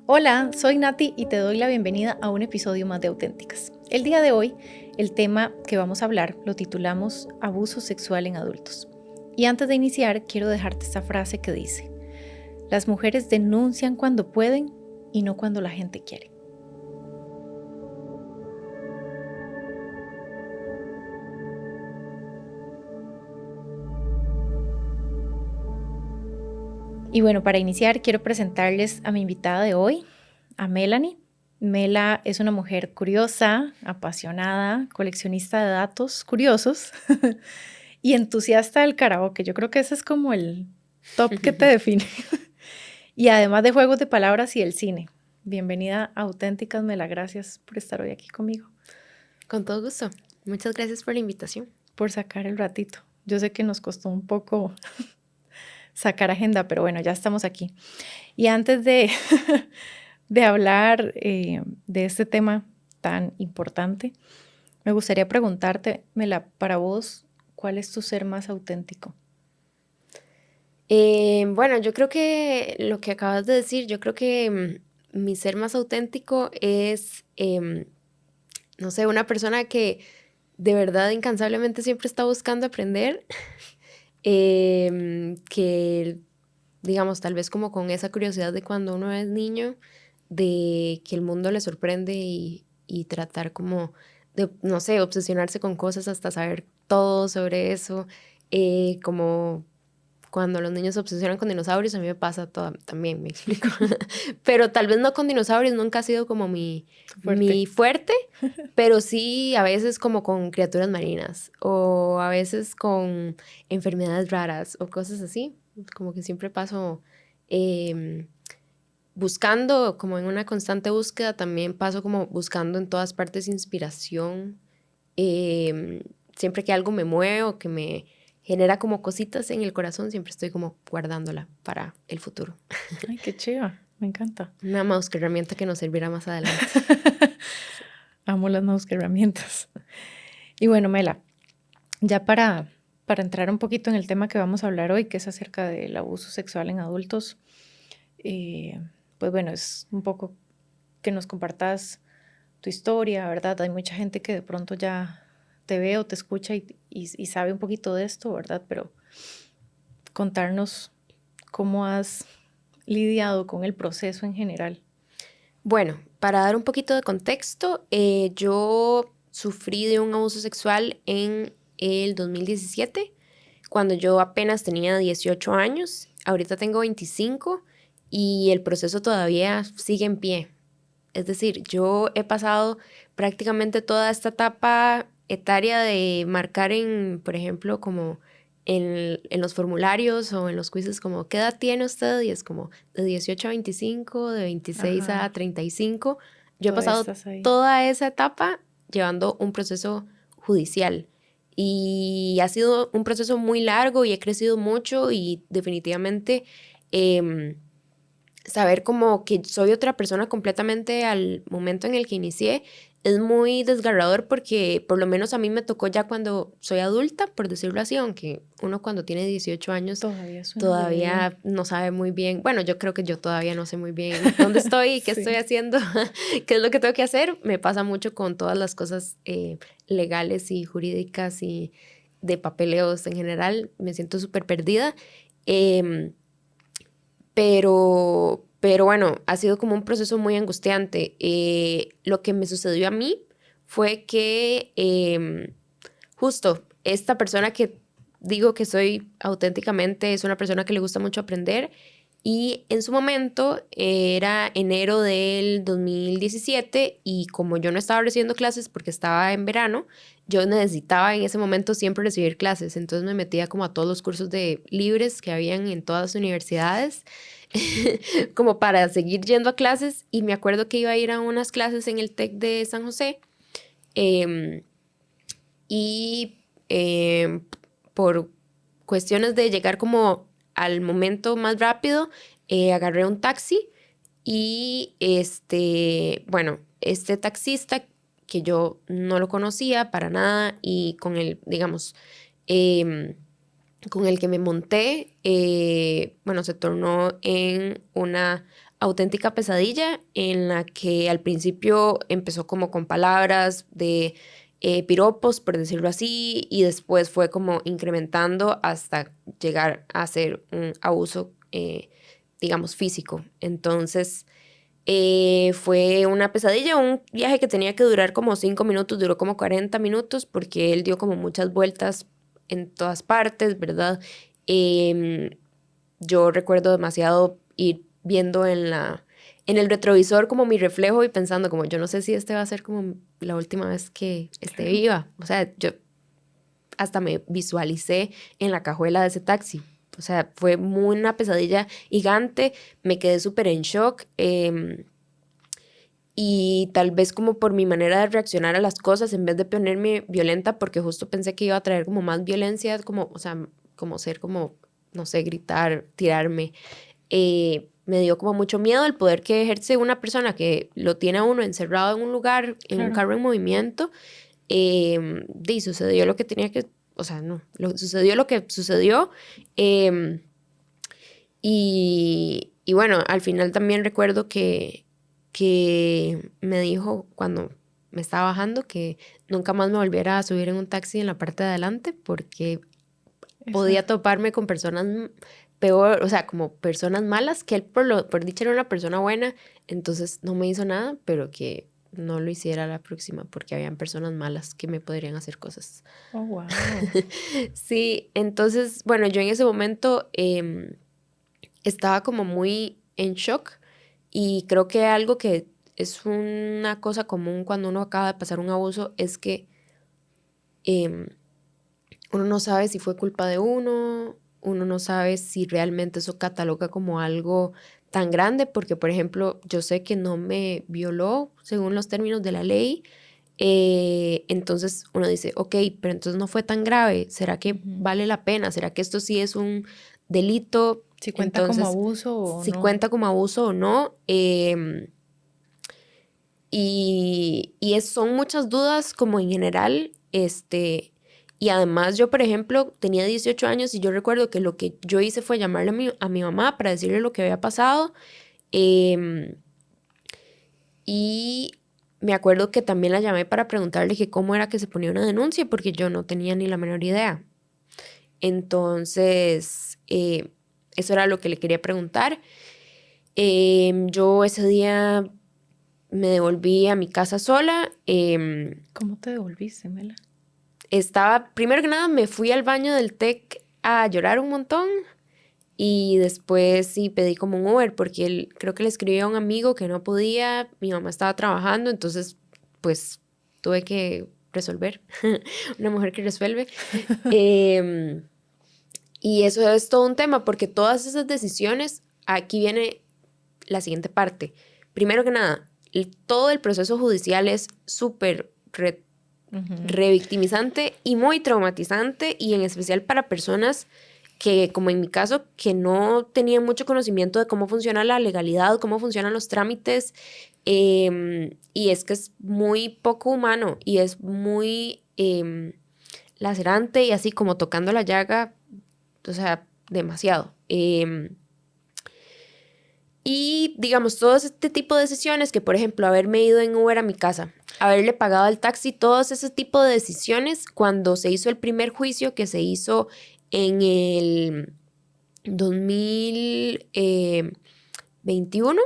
Hola, soy Nati y te doy la bienvenida a un episodio más de Auténticas. El día de hoy, el tema que vamos a hablar lo titulamos Abuso sexual en adultos. Y antes de iniciar, quiero dejarte esta frase que dice: las mujeres denuncian cuando pueden y no cuando la gente quiere. Y bueno, para iniciar, quiero presentarles a mi invitada de hoy, a Melanie. Mela es una mujer curiosa, apasionada, coleccionista de datos curiosos y entusiasta del karaoke. Yo creo que ese es como el top que te define. Y además de juegos de palabras y el cine. Bienvenida a Auténticas, Mela. Gracias por estar hoy aquí conmigo. Con todo gusto. Muchas gracias por la invitación. Por sacar el ratito. Yo sé que nos costó un poco sacar agenda, pero bueno, ya estamos aquí. Y antes de hablar de este tema tan importante, me gustaría preguntarte, Mela, para vos, ¿cuál es tu ser más auténtico? Bueno, yo creo que lo que acabas de decir, yo creo que mi ser más auténtico es, no sé, una persona que de verdad incansablemente siempre está buscando aprender, que digamos, tal vez como con esa curiosidad de cuando uno es niño, de que el mundo le sorprende y tratar como de, no sé, obsesionarse con cosas hasta saber todo sobre eso, como cuando los niños se obsesionan con dinosaurios, a mí me pasa también, me explico. Pero tal vez no con dinosaurios, nunca ha sido como Fuerte. mi fuerte, pero sí a veces como con criaturas marinas o a veces con enfermedades raras o cosas así. Como que siempre paso em, buscando, como en una constante búsqueda, también paso como buscando en todas partes inspiración. em, Siempre que algo me mueve o que me genera como cositas en el corazón, siempre estoy como guardándola para el futuro. Ay, qué chiva, me encanta. Una mouse que herramienta que nos servirá más adelante. Sí. Amo las nuevas herramientas. Y bueno, Mela, ya para entrar un poquito en el tema que vamos a hablar hoy, que es acerca del abuso sexual en adultos, eh, pues bueno, es un poco que nos compartas tu historia, ¿verdad? Hay mucha gente que de pronto ya te ve o te escucha y sabe un poquito de esto, ¿verdad? Pero contarnos cómo has lidiado con el proceso en general. Bueno, para dar un poquito de contexto, yo sufrí de un abuso sexual en el 2017, cuando yo apenas tenía 18 años. Ahorita tengo 25 y el proceso todavía sigue en pie. Es decir, yo he pasado prácticamente toda esta etapa etaria de marcar en, por ejemplo, como en los formularios o en los quizzes, como, ¿qué edad tiene usted? Y es como de 18 a 25, de 26 a Ajá, 35. Yo he todavía pasado estás ahí. toda esa etapa llevando un proceso judicial. Y ha sido un proceso muy largo y he crecido mucho y definitivamente saber como que soy otra persona completamente al momento en el que inicié es muy desgarrador porque por lo menos a mí me tocó ya cuando soy adulta, por decirlo así, aunque uno cuando tiene 18 años Todavía es una bebé. todavía no sabe muy bien, bueno, yo creo que yo todavía no sé muy bien dónde estoy y qué estoy Sí. haciendo, qué es lo que tengo que hacer. Me pasa mucho con todas las cosas legales y jurídicas y de papeleos en general, me siento súper perdida. Em, pero bueno, ha sido como un proceso muy angustiante. Lo que me sucedió a mí fue que justo esta persona que digo que soy auténticamente es una persona que le gusta mucho aprender y en su momento era enero del 2017 y como yo no estaba recibiendo clases porque estaba en verano, yo necesitaba en ese momento siempre recibir clases, entonces me metía como a todos los cursos de libres que habían en todas las universidades como para seguir yendo a clases y me acuerdo que iba a ir a unas clases en el TEC de San José. em, y por cuestiones de llegar como al momento más rápido, agarré un taxi y bueno, este taxista que yo no lo conocía para nada y con el, digamos, em, con el que me monté, bueno, se tornó en una auténtica pesadilla en la que al principio empezó como con palabras de piropos, por decirlo así, y después fue como incrementando hasta llegar a ser un abuso, digamos, físico. Entonces, fue una pesadilla, un viaje que tenía que durar como 5 minutos, duró como 40 minutos porque él dio como muchas vueltas en todas partes, ¿verdad? Em, yo recuerdo demasiado ir viendo en el retrovisor como mi reflejo y pensando como yo no sé si este va a ser como la última vez que esté Claro. viva. O sea, yo hasta me visualicé en la cajuela de ese taxi. O sea, fue muy una pesadilla gigante, me quedé súper en shock. Y tal vez como por mi manera de reaccionar a las cosas, en vez de ponerme violenta, porque justo pensé que iba a traer como más violencia, como, o sea, como ser como, no sé, gritar, tirarme, me dio como mucho miedo el poder que ejerce una persona que lo tiene a uno encerrado en un lugar, en un Claro. carro en movimiento. Y sucedió lo que tenía que, o sea, no, sucedió lo que sucedió. em, y bueno, al final también recuerdo que me dijo cuando me estaba bajando que nunca más me volviera a subir en un taxi en la parte de adelante porque podía Exacto. toparme con personas peor, o sea, como personas malas, que él por dicha era una persona buena, entonces no me hizo nada, pero que no lo hiciera la próxima porque habían personas malas que me podrían hacer cosas. Oh, wow. Sí, entonces, bueno, yo en ese momento estaba como muy en shock y creo que algo que es una cosa común cuando uno acaba de pasar un abuso es que em, uno no sabe si fue culpa de uno no sabe si realmente eso cataloga como algo tan grande, porque por ejemplo yo sé que no me violó según los términos de la ley, entonces uno dice, ok, pero entonces no fue tan grave, ¿será que Ujú. vale la pena? ¿Será que esto sí es un delito? Si cuenta como Entonces, abuso o si no. cuenta como abuso o no. Son muchas dudas como en general, y además yo, por ejemplo, tenía 18 años y yo recuerdo que lo que yo hice fue llamarle a mi mamá para decirle lo que había pasado, em, y me acuerdo que también la llamé para preguntarle que cómo era que se ponía una denuncia, porque yo no tenía ni la menor idea. Entonces, eso era lo que le quería preguntar. Yo ese día me devolví a mi casa sola. ¿Cómo te devolviste, Mela? Primero que nada, me fui al baño del TEC a llorar un montón y después sí pedí como un Uber porque creo que le escribí a un amigo que no podía, mi mamá estaba trabajando, entonces pues tuve que resolver, una mujer que resuelve. Em, y eso es todo un tema porque todas esas decisiones, aquí viene la siguiente parte. Primero que nada, todo el proceso judicial es súper Ujú. revictimizante y muy traumatizante, y en especial para personas que, como en mi caso, que no tenían mucho conocimiento de cómo funciona la legalidad, cómo funcionan los trámites, y es que es muy poco humano y es muy lacerante y así como tocando la llaga, o sea, demasiado. Y digamos, todo este tipo de decisiones, que por ejemplo, haberme ido en Uber a mi casa, haberle pagado al taxi, todos ese tipo de decisiones, cuando se hizo el primer juicio que se hizo en el 2021,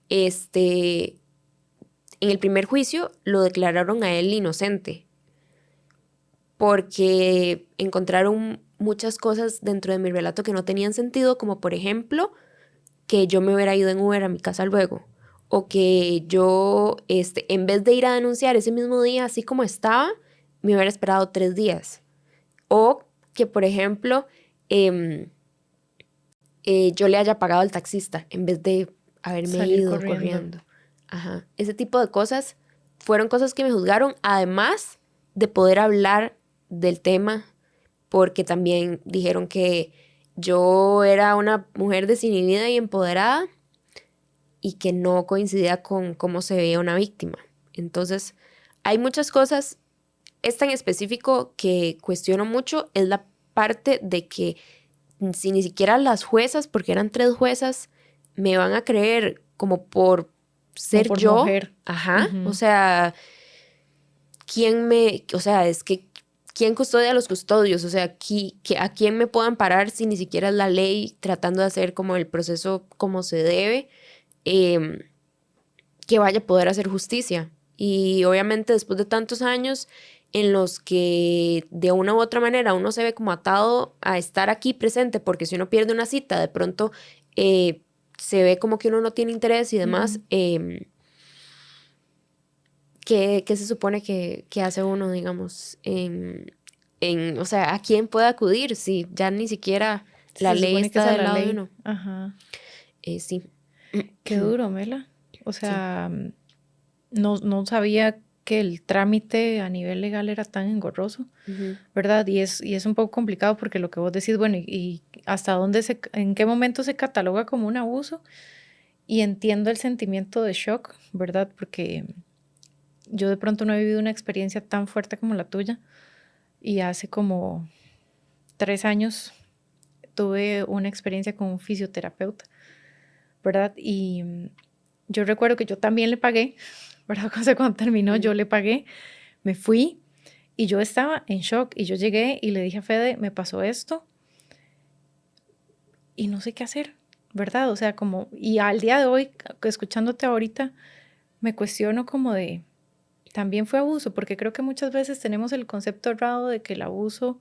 en el primer juicio lo declararon a él inocente porque encontraron muchas cosas dentro de mi relato que no tenían sentido, como por ejemplo que yo me hubiera ido en Uber a mi casa luego, o que yo, en vez de ir a denunciar ese mismo día, así como estaba, me hubiera esperado 3 días, o que, por ejemplo, em, yo le haya pagado al taxista en vez de haberme Salir ido corriendo. corriendo. Ajá. Ese tipo de cosas fueron cosas que me juzgaron, además de poder hablar del tema, porque también dijeron que yo era una mujer desinhibida y empoderada y que no coincidía con cómo se veía una víctima. Entonces, hay muchas cosas. Esta en específico que cuestiono mucho es la parte de que si ni siquiera las juezas, porque eran 3 juezas, me van a creer como por Como ser por yo. mujer. Ajá. O Ujú. sea, es que, ¿quién custodia a los custodios? O sea, ¿a quién me puedo amparar si ni siquiera es la ley tratando de hacer como el proceso como se debe, em, que vaya a poder hacer justicia? Y obviamente después de tantos años en los que de una u otra manera uno se ve como atado a estar aquí presente, porque si uno pierde una cita, de pronto eh, se ve como que uno no tiene interés y demás. Ujú. ¿Qué se supone que hace uno, digamos, o sea, ¿a quién puede acudir si ya ni siquiera la Se ley supone que está esa es del la lado de ley. uno? Ajá. Sí, Qué duro, Mela. O sí. sea, no sabía que el trámite a nivel legal era tan engorroso, Ujú, ¿verdad? Y es un poco complicado porque lo que vos decís, bueno, y hasta dónde en qué momento se cataloga como un abuso. Y entiendo el sentimiento de shock, ¿verdad? Porque yo de pronto no he vivido una experiencia tan fuerte como la tuya. Y hace como 3 años tuve una experiencia con un fisioterapeuta, ¿verdad? Y yo recuerdo que yo también le pagué, ¿verdad? O sea, cuando terminó ujú, yo le pagué, me fui y yo estaba en shock y yo llegué y le dije a Fede, me pasó esto y no sé qué hacer, ¿verdad? O sea, como, y al día de hoy, escuchándote ahorita, me cuestiono como de, también fue abuso, porque creo que muchas veces tenemos el concepto errado de que el abuso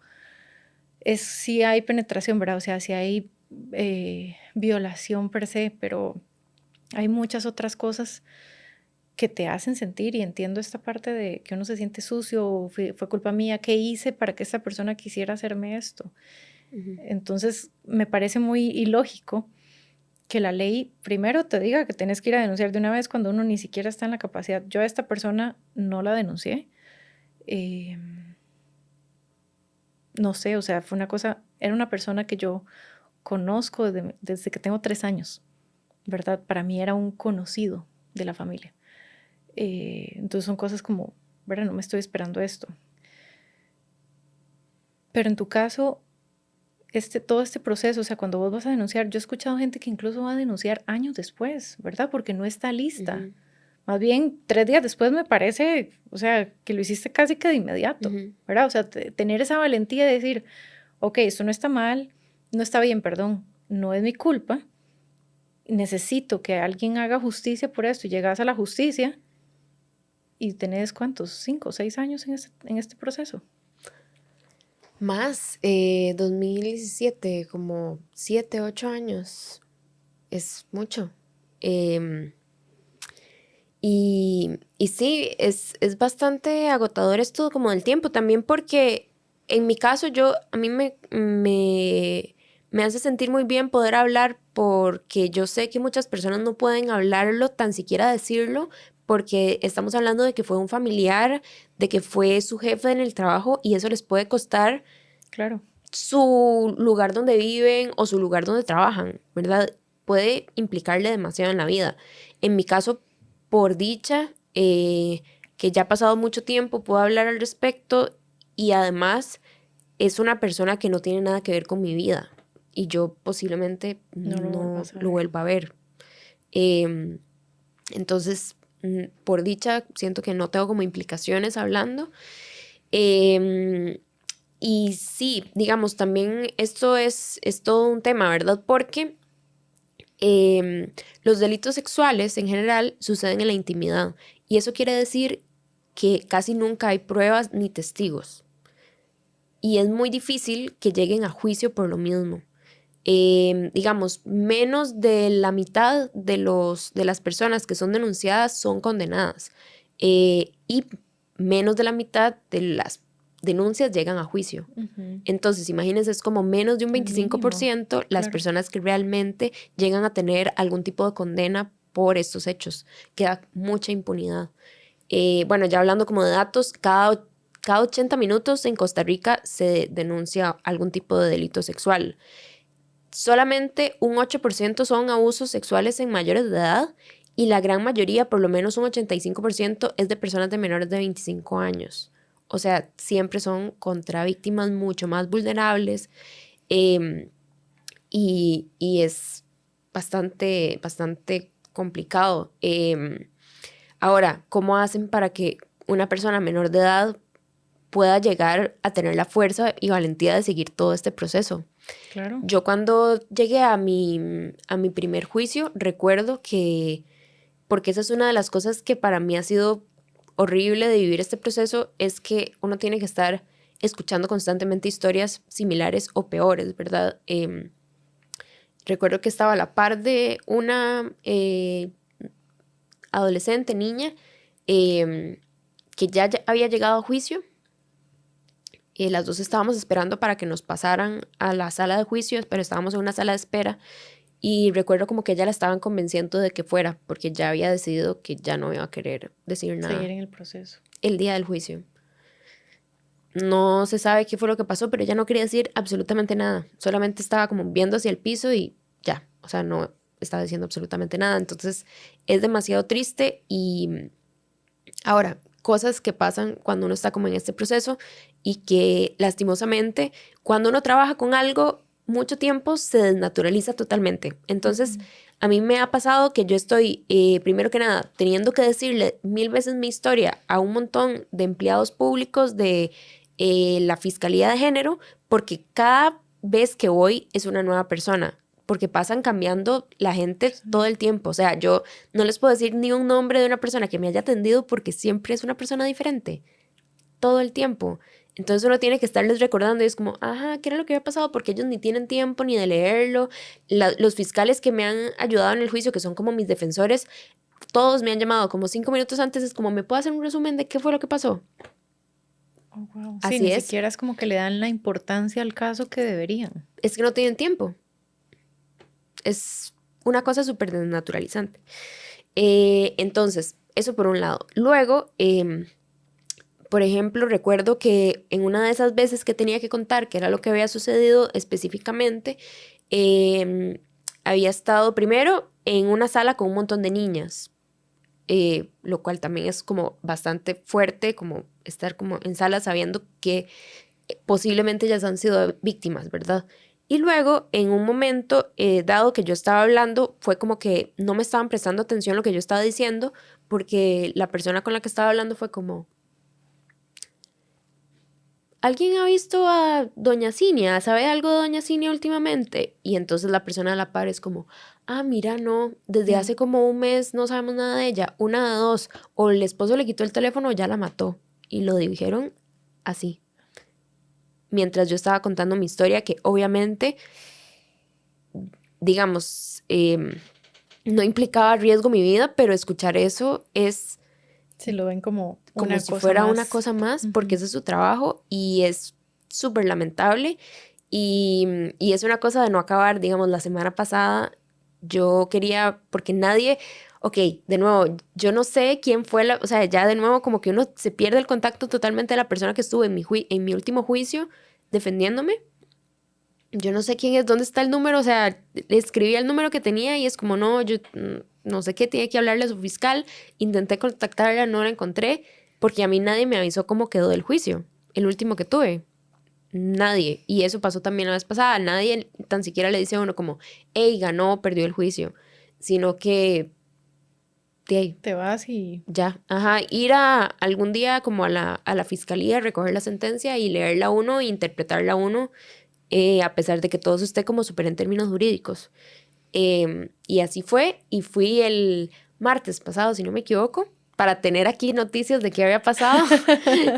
es si hay penetración, ¿verdad? O sea, si hay violación per se, pero hay muchas otras cosas que te hacen sentir y entiendo esta parte de que uno se siente sucio o fue culpa mía, ¿qué hice para que esta persona quisiera hacerme esto? ujú. Entonces, me parece muy ilógico que la ley primero te diga que tienes que ir a denunciar de una vez cuando uno ni siquiera está en la capacidad. Yo a esta persona no la denuncié. eh, no sé, o sea, fue una cosa, era una persona que yo conozco desde que tengo 3 años, ¿verdad? Para mí era un conocido de la familia. Entonces son cosas como, ¿verdad? No me estoy esperando esto. Pero en tu caso, todo este proceso, o sea, cuando vos vas a denunciar, yo he escuchado gente que incluso va a denunciar años después, ¿verdad? Porque no está lista. Ujú, Más bien, 3 días después me parece, o sea, que lo hiciste casi que de inmediato, ujú. ¿verdad? O sea, tener esa valentía de decir, ok, esto no está mal, no está bien, perdón, no es mi culpa, necesito que alguien haga justicia por esto y llegas a la justicia y tenés cuántos, 5 o 6 años en este proceso. Más, 2017, como 7, 8 años, es mucho. Em, y sí, es bastante agotador esto como del tiempo, también porque en mi caso a mí me hace sentir muy bien poder hablar porque yo sé que muchas personas no pueden hablarlo, tan siquiera decirlo, porque estamos hablando de que fue un familiar, de que fue su jefe en el trabajo y eso les puede costar Claro. su lugar donde viven o su lugar donde trabajan, ¿verdad? Puede implicarle demasiado en la vida. En mi caso, por dicha, que ya ha pasado mucho tiempo, puedo hablar al respecto y además es una persona que no tiene nada que ver con mi vida y yo posiblemente No lo no vuelvas a lo ver. vuelva a ver. Em, entonces, por dicha, siento que no tengo como implicaciones hablando. Em, y sí, digamos, también esto es todo un tema, ¿verdad? Porque los delitos sexuales en general suceden en la intimidad y eso quiere decir que casi nunca hay pruebas ni testigos y es muy difícil que lleguen a juicio por lo mismo. Digamos, menos de la mitad de las personas que son denunciadas son condenadas y menos de la mitad de las denuncias llegan a juicio. Ujú. Entonces, imagínense, es como menos de un El mínimo, 25% las claro. personas que realmente llegan a tener algún tipo de condena por estos hechos. Queda mucha impunidad. Bueno, ya hablando como de datos, cada 80 minutos en Costa Rica se denuncia algún tipo de delito sexual. Solamente un 8% son abusos sexuales en mayores de edad y la gran mayoría, por lo menos un 85%, es de personas de menores de 25 años. O sea, siempre son contra víctimas mucho más vulnerables, y es bastante, bastante complicado. Ahora, ¿cómo hacen para que una persona menor de edad pueda llegar a tener la fuerza y valentía de seguir todo este proceso? Claro. Yo cuando llegué a mi primer juicio, recuerdo que, porque esa es una de las cosas que para mí ha sido horrible de vivir este proceso, es que uno tiene que estar escuchando constantemente historias similares o peores, ¿verdad? Recuerdo que estaba a la par de una adolescente, niña, que ya había llegado a juicio. Las dos estábamos esperando para que nos pasaran a la sala de juicios, pero estábamos en una sala de espera. Y recuerdo como que ella la estaban convenciendo de que fuera, porque ya había decidido que ya no iba a querer decir Seguir nada en el proceso. el día del juicio. No se sabe qué fue lo que pasó, pero ella no quería decir absolutamente nada. Solamente estaba como viendo hacia el piso y ya. O sea, no estaba diciendo absolutamente nada. Entonces es demasiado triste. Y ahora, cosas que pasan cuando uno está como en este proceso y que lastimosamente cuando uno trabaja con algo mucho tiempo se desnaturaliza totalmente. Entonces, a mí me ha pasado que yo estoy, primero que nada, teniendo que decirle 1000 veces mi historia a un montón de empleados públicos de la Fiscalía de Género, porque cada vez que voy es una nueva persona, porque pasan cambiando la gente todo el tiempo. O sea, yo no les puedo decir ni un nombre de una persona que me haya atendido porque siempre es una persona diferente, todo el tiempo. Entonces uno tiene que estarles recordando y es como, ajá, ¿qué era lo que había pasado? Porque ellos ni tienen tiempo ni de leerlo. Los fiscales que me han ayudado en el juicio, que son como mis defensores, todos me han llamado como 5 minutos antes, es como, ¿me puedo hacer un resumen de qué fue lo que pasó? Oh, wow. Sí, Así ni es, siquiera es como que le dan la importancia al caso que deberían. es que no tienen tiempo. Es una cosa súper desnaturalizante. Entonces, eso por un lado. Luego, por ejemplo, recuerdo que en una de esas veces que tenía que contar qué era lo que había sucedido específicamente, había estado primero en una sala con un montón de niñas, lo cual también es como bastante fuerte, como estar como en sala sabiendo que posiblemente ellas han sido víctimas, ¿verdad? Y luego, en un momento dado que yo estaba hablando, fue como que no me estaban prestando atención a lo que yo estaba diciendo, porque la persona con la que estaba hablando fue como, ¿alguien ha visto a Doña Cinia? ¿Sabe algo de Doña Cinia últimamente? Y entonces la persona a la par es como, ah, mira, no, desde hace como un mes no sabemos nada de ella. Una de dos, o el esposo le quitó el teléfono o ya la mató. Y lo dijeron así. Mientras yo estaba contando mi historia, que obviamente, digamos, no implicaba riesgo mi vida, pero escuchar eso es Si lo ven como como una si cosa fuera una más. cosa más, porque ese es su trabajo y es súper lamentable. Y es una cosa de no acabar. Digamos, la semana pasada yo quería, porque nadie, ok, de nuevo, yo no sé quién fue o sea, ya de nuevo como que uno se pierde el contacto totalmente de la persona que estuvo en mi último juicio defendiéndome. Yo no sé quién es, dónde está el número, o sea, le escribí el número que tenía y es como, no, yo no sé qué, tiene que hablarle a su fiscal, intenté contactarla, no la encontré, porque a mí nadie me avisó cómo quedó el juicio, el último que tuve, nadie, y eso pasó también la vez pasada, nadie tan siquiera le dice a uno como, hey, ganó, perdió el juicio, sino que, de ahí, Te vas y ya, ajá, ir a algún día como a la fiscalía, recoger la sentencia y leerla a uno e interpretarla a uno, a pesar de que todo eso esté como súper en términos jurídicos. Y así fue, y fui el martes pasado, si no me equivoco, para tener aquí noticias de qué había pasado.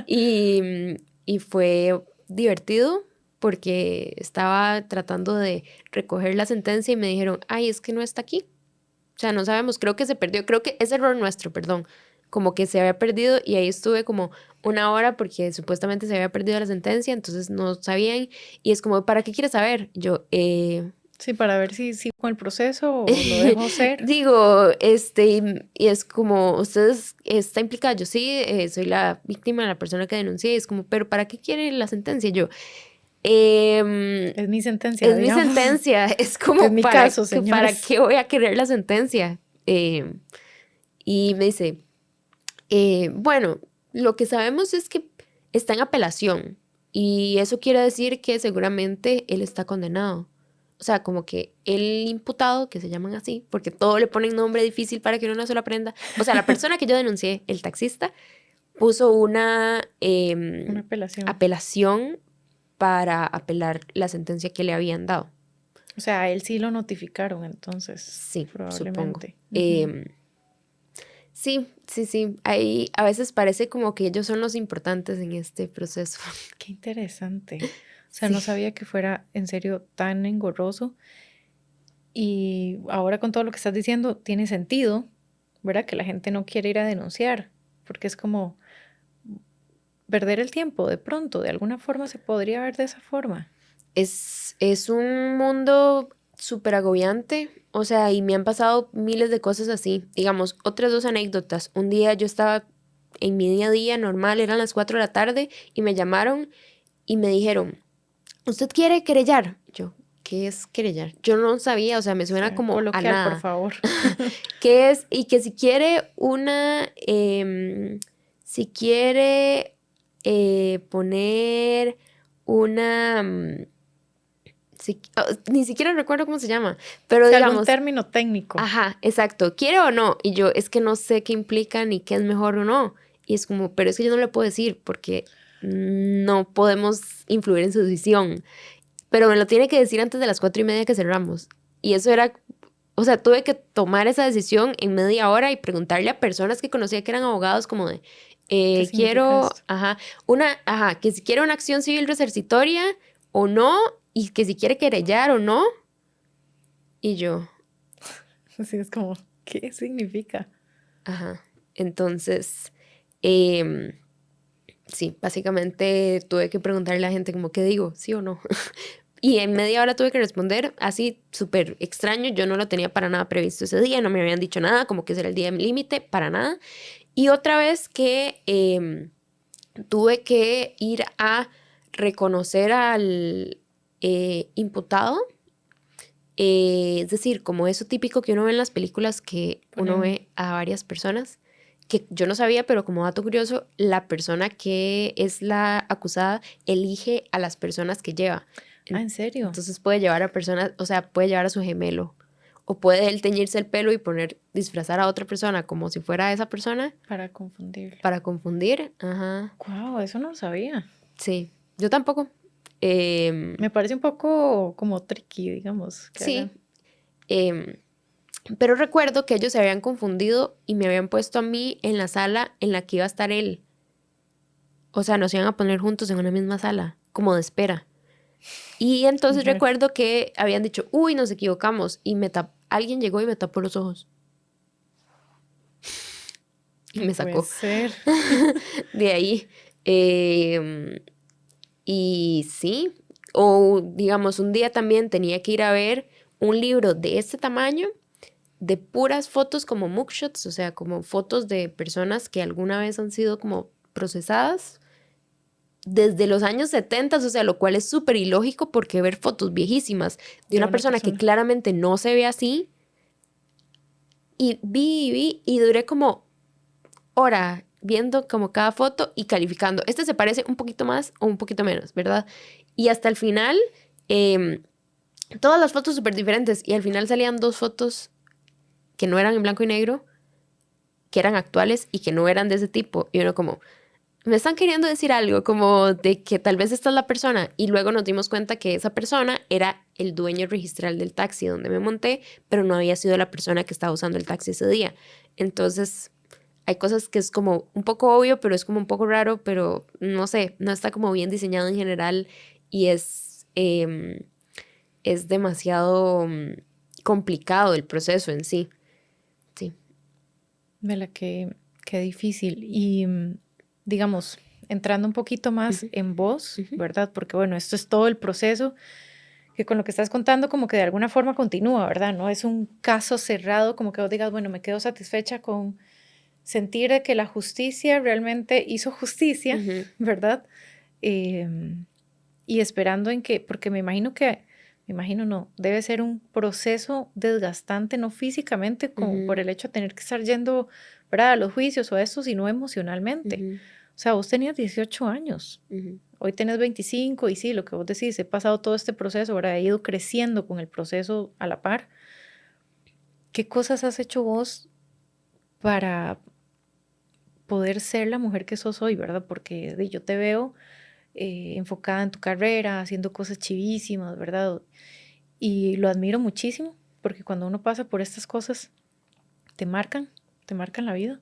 y, y fue divertido porque estaba tratando de recoger la sentencia y me dijeron, ay, es que no está aquí. O sea, no sabemos, creo que se perdió, creo que es error nuestro, perdón, como que se había perdido y ahí estuve como una hora porque supuestamente se había perdido la sentencia, entonces no sabían y es como, ¿para qué quieres saber? Yo, sí, para ver si sigo con el proceso o lo dejo ser. digo, y es como, ustedes está implicada, yo sí, soy la víctima, la persona que denuncié, y es como, pero ¿para qué quiere la sentencia? Yo, em, Es mi sentencia, es mi digamos. sentencia, es Es como, mi caso, ¿para señores. qué voy a querer la sentencia? Y me dice, bueno, lo que sabemos es que está en apelación y eso quiere decir que seguramente él está condenado. o sea, como que el imputado, que se llaman así, porque todo le ponen nombre difícil para que uno no se lo aprenda, o sea, la persona que yo denuncié, el taxista, puso una Una apelación. apelación para apelar la sentencia que le habían dado. O sea, a él sí lo notificaron, entonces, Sí, supongo. probablemente. Ujú. Sí, sí, sí. Ahí a veces parece como que ellos son los importantes en este proceso. Qué interesante. O sea, no Sí, sabía que fuera en serio tan engorroso. Y ahora con todo lo que estás diciendo, tiene sentido, ¿verdad? Que la gente no quiere ir a denunciar, porque es como perder el tiempo de pronto, de alguna forma se podría ver de esa forma. es un mundo súper agobiante. O sea, y me han pasado miles de cosas así. Digamos, otras dos anécdotas. Un día yo estaba en mi día a día normal, eran las 4 de la tarde, y me llamaron y me dijeron, ¿usted quiere querellar? Yo, ¿qué es querellar? Yo no sabía, o sea, me O suena sea, como a coloquial, por nada. favor. ¿Qué es? Y que si quiere si quiere poner una, ni siquiera recuerdo cómo se llama, O pero sea, algún digamos, término técnico ajá, exacto, ¿quiere o no? Y yo, es que no sé qué implica ni qué es mejor o no. Y es como, pero es que yo no le puedo decir porque no podemos influir en su decisión. Pero me lo tiene que decir antes de las 4:30 que cerramos. Y eso era, o sea, tuve que tomar esa decisión en media hora y preguntarle a personas que conocía que eran abogados como de, qué significa quiero, esto. que si quiero una acción civil resarcitoria o no, y que si quiere querellar o no. Y yo, Así es como, ¿qué significa? ajá. Entonces, em, sí, básicamente tuve que preguntarle a la gente como, ¿qué digo? ¿Sí o no? Y en media hora tuve que responder así súper extraño. Yo no lo tenía para nada previsto ese día, no me habían dicho nada, como que ese era el día límite, para nada. Y otra vez que tuve que ir a reconocer al imputado, es decir, como eso típico que uno ve en las películas, que uno Ponen, ve a varias personas, que yo no sabía, pero como dato curioso, la persona que es la acusada elige a las personas que lleva. ¿en serio? Entonces puede llevar a personas, o sea, puede llevar a su gemelo. O puede él teñirse el pelo y disfrazar a otra persona como si fuera esa persona Para confundirlo. para confundir. Ajá. Wow, eso no lo sabía. Sí, yo tampoco. Em, Me parece un poco como tricky, digamos, que sí, hagan. em, pero recuerdo que ellos se habían confundido y me habían puesto a mí en la sala en la que iba a estar él. O sea, nos iban a poner juntos en una misma sala, como de espera. Y entonces Bueno, recuerdo que habían dicho, uy, nos equivocamos. Y alguien llegó y me tapó los ojos y no me puede sacó ser. de ahí. Em, y sí, o digamos, un día también tenía que ir a ver un libro de este tamaño, de puras fotos como mugshots, o sea, como fotos de personas que alguna vez han sido como procesadas desde los años 70, o sea, lo cual es súper ilógico porque ver fotos viejísimas de De una una persona que persona. claramente no se ve así, y vi y duré como hora viendo como cada foto y calificando. Este se parece un poquito más o un poquito menos, ¿verdad? Y hasta el final, em, todas las fotos súper diferentes y al final salían dos fotos que no eran en blanco y negro, que eran actuales y que no eran de ese tipo. Y uno como, me están queriendo decir algo como de que tal vez esta es la persona. Y luego nos dimos cuenta que esa persona era el dueño registral del taxi donde me monté, pero no había sido la persona que estaba usando el taxi ese día. Entonces, hay cosas que es como un poco obvio, pero es como un poco raro, pero no sé, no está como bien diseñado en general y es demasiado complicado el proceso en sí. Sí. Vela, qué difícil. Y digamos, entrando un poquito más Ujú, en vos, ujú, ¿verdad? Porque bueno, esto es todo el proceso que con lo que estás contando como que de alguna forma continúa, ¿verdad? No es un caso cerrado como que vos digas, bueno, me quedo satisfecha con sentir de que la justicia realmente hizo justicia, ujú, ¿verdad? Em, y esperando en que, porque me imagino no, debe ser un proceso desgastante, no físicamente, como por ujú, el hecho de tener que estar yendo, ¿verdad? A los juicios o a esto, sino emocionalmente. ujú. O sea, vos tenías 18 años, hoy tenés 25 y sí, lo que vos decís, he pasado todo este proceso, ahora he ido creciendo con el proceso a la par. ¿Qué cosas has hecho vos para poder ser la mujer que sos hoy, verdad? Porque yo te veo enfocada en tu carrera, haciendo cosas chivísimas, ¿verdad? Y lo admiro muchísimo, porque cuando uno pasa por estas cosas, te marcan la vida.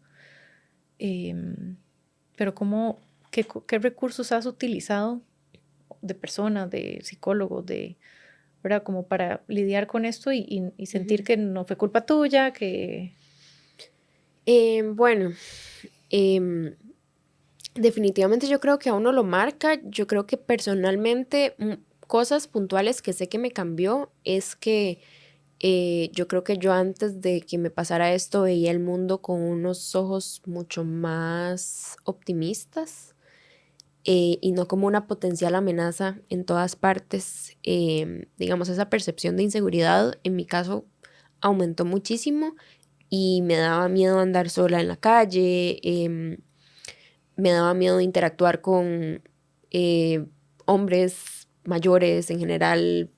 Pero ¿qué recursos has utilizado de personas, de psicólogos, ¿verdad? Como para lidiar con esto y sentir que no fue culpa tuya, que... Bueno, em, definitivamente yo creo que a uno lo marca. Yo creo que personalmente cosas puntuales que sé que me cambió es que yo creo que yo antes de que me pasara esto veía el mundo con unos ojos mucho más optimistas, y no como una potencial amenaza en todas partes. Digamos, esa percepción de inseguridad en mi caso aumentó muchísimo y me daba miedo andar sola en la calle. Me daba miedo interactuar con hombres mayores, en general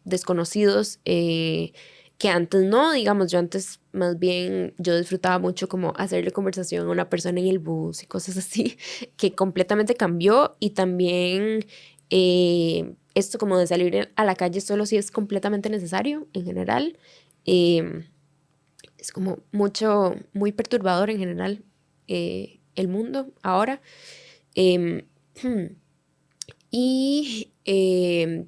desconocidos, que antes no. Digamos, yo antes más bien yo disfrutaba mucho como hacerle conversación a una persona en el bus y cosas así, que completamente cambió. Y también esto como de salir a la calle solo si es completamente necesario en general. Es como muy perturbador en general, el mundo ahora. Em, y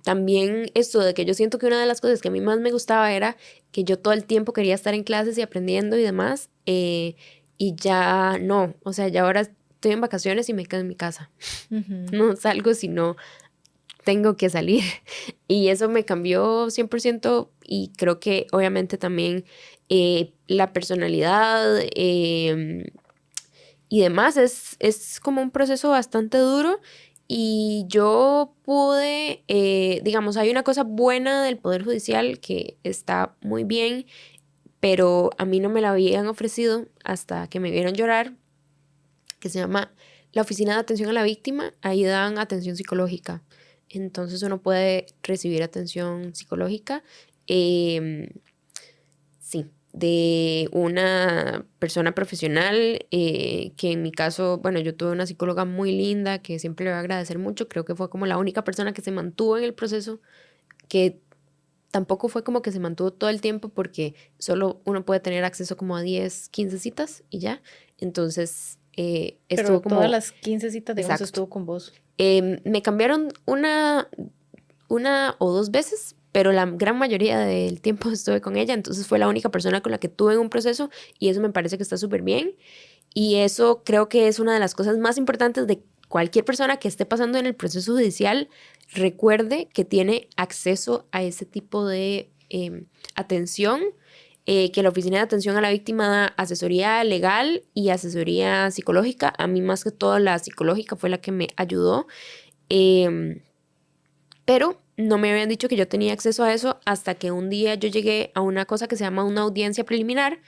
también esto de que yo siento que una de las cosas que a mí más me gustaba era que yo todo el tiempo quería estar en clases y aprendiendo y demás, y ya no, o sea, ya ahora estoy en vacaciones y me quedo en mi casa. No salgo si no tengo que salir. Y eso me cambió 100%, y creo que obviamente también la personalidad y demás es como un proceso bastante duro. Y yo pude, digamos, hay una cosa buena del Poder Judicial que está muy bien, pero a mí no me la habían ofrecido hasta que me vieron llorar, que se llama la Oficina de Atención a la Víctima. Ahí dan atención psicológica. Entonces uno puede recibir atención psicológica, eh, sí, de una persona profesional, que en mi caso, bueno, yo tuve una psicóloga muy linda que siempre le voy a agradecer mucho. Creo que fue como la única persona que se mantuvo en el proceso, que tampoco fue como que se mantuvo todo el tiempo, porque solo uno puede tener acceso como a 10 15 citas y ya. Entonces, Pero estuvo todas como, las 15 citas, digamos, exacto. estuvo con vos. Me cambiaron una o dos veces, pero la gran mayoría del tiempo estuve con ella. Entonces fue la única persona con la que tuve un proceso, y eso me parece que está súper bien. Y eso creo que es una de las cosas más importantes de cualquier persona que esté pasando en el proceso judicial. Recuerde que tiene acceso a ese tipo de atención, que la Oficina de Atención a la Víctima da asesoría legal y asesoría psicológica. A mí más que todo la psicológica fue la que me ayudó. Em, pero no me habían dicho que yo tenía acceso a eso hasta que un día yo llegué a una cosa que se llama una audiencia preliminar,